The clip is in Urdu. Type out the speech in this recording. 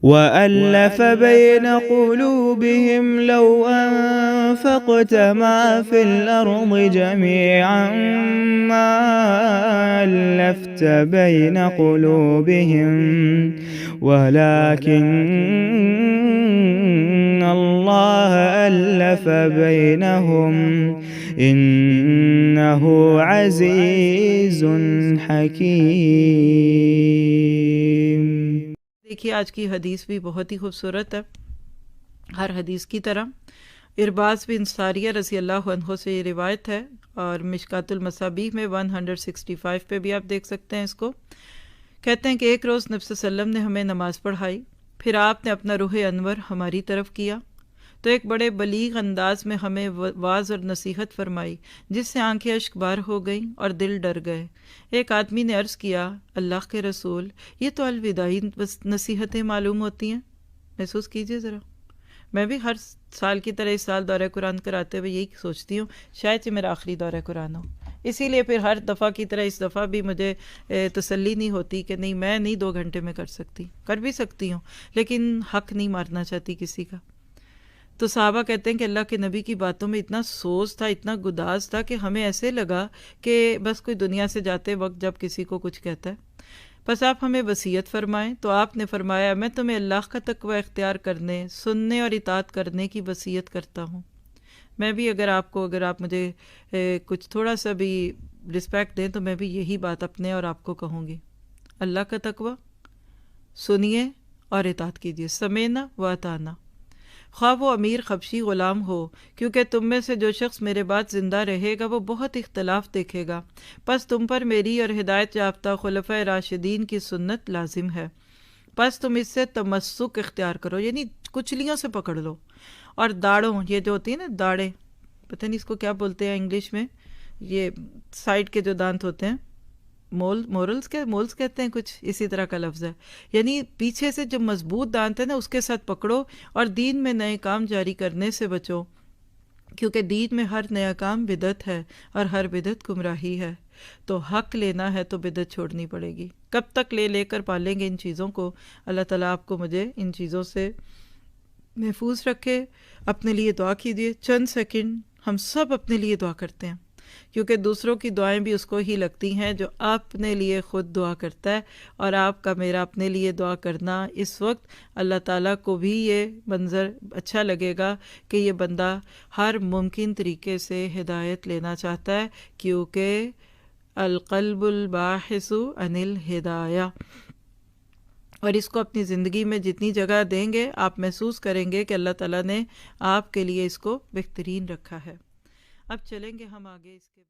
وألف بين قلوبهم لو أنفقت ما في الأرض جميعا ما ألفت بين قلوبهم ولكن الله ألف بينهم إنه عزيز حكيم۔ دیکھیے آج کی حدیث بھی بہت ہی خوبصورت ہے، ہر حدیث کی طرح۔ ارباز بن ساریہ رضی اللہ عنہ سے یہ روایت ہے، اور مشکات المصابیح میں 165 پہ بھی آپ دیکھ سکتے ہیں اس کو۔ کہتے ہیں کہ ایک روز نبی صلی اللہ علیہ وسلم نے ہمیں نماز پڑھائی، پھر آپ نے اپنا روح انور ہماری طرف کیا تو ایک بڑے بلیغ انداز میں ہمیں واعظ اور نصیحت فرمائی، جس سے آنکھیں اشک بار ہو گئیں اور دل ڈر گئے۔ ایک آدمی نے عرض کیا، اللہ کے رسول، یہ تو الوداعی نصیحتیں معلوم ہوتی ہیں۔ محسوس کیجئے ذرا، میں بھی ہر سال کی طرح اس سال دورہ قرآن کراتے ہوئے یہی سوچتی ہوں شاید یہ میرا آخری دورہ قرآن ہو، اسی لیے پھر ہر دفعہ کی طرح اس دفعہ بھی مجھے تسلی نہیں ہوتی کہ نہیں میں نہیں 2 گھنٹے میں کر سکتی، کر بھی سکتی ہوں لیکن حق نہیں مارنا چاہتی کسی کا۔ تو صحابہ کہتے ہیں کہ اللہ کے نبی کی باتوں میں اتنا سوز تھا، اتنا گداز تھا کہ ہمیں ایسے لگا کہ بس کوئی دنیا سے جاتے وقت جب کسی کو کچھ کہتا ہے، بس آپ ہمیں وصیت فرمائیں۔ تو آپ نے فرمایا، میں تمہیں اللہ کا تقوی اختیار کرنے، سننے اور اطاعت کرنے کی وصیت کرتا ہوں۔ میں بھی اگر آپ مجھے کچھ تھوڑا سا بھی رسپیکٹ دیں تو میں بھی یہی بات اپنے اور آپ کو کہوں گی، اللہ کا تقوی سنیے اور اطاعت کیجیے، سمینا و اطعنا، خواہ وہ امیر خبشی غلام ہو، کیونکہ تم میں سے جو شخص میرے بعد زندہ رہے گا وہ بہت اختلاف دیکھے گا، پس تم پر میری اور ہدایت یافتہ خلفائے راشدین کی سنت لازم ہے، پس تم اس سے تمسک اختیار کرو، یعنی کچلیوں سے پکڑ لو، اور داڑوں، یہ جو ہوتی ہیں نا داڑیں، پتہ نہیں اس کو کیا بولتے ہیں انگلش میں، یہ سائڈ کے جو دانت ہوتے ہیں، مولز کہتے ہیں، کچھ اسی طرح کا لفظ ہے، یعنی پیچھے سے جو مضبوط دانت ہے نا اس کے ساتھ پکڑو، اور دین میں نئے کام جاری کرنے سے بچو، کیونکہ دین میں ہر نیا کام بدعت ہے اور ہر بدعت گمراہی ہے۔ تو حق لینا ہے تو بدعت چھوڑنی پڑے گی۔ کب تک لے کر پالیں گے ان چیزوں کو؟ اللہ تعالیٰ آپ کو مجھے ان چیزوں سے محفوظ رکھے۔ اپنے لیے دعا کیجیے، چند سیکنڈ ہم سب اپنے لیے دعا کرتے ہیں، کیونکہ دوسروں کی دعائیں بھی اس کو ہی لگتی ہیں جو اپنے لیے خود دعا کرتا ہے، اور آپ کا میرا اپنے لیے دعا کرنا اس وقت اللہ تعالیٰ کو بھی یہ منظر اچھا لگے گا کہ یہ بندہ ہر ممکن طریقے سے ہدایت لینا چاہتا ہے، کیونکہ القلب الباحث عن الہدایہ، اور اس کو اپنی زندگی میں جتنی جگہ دیں گے آپ محسوس کریں گے کہ اللہ تعالیٰ نے آپ کے لیے اس کو بہترین رکھا ہے۔ اب چلیں گے ہم آگے اس کے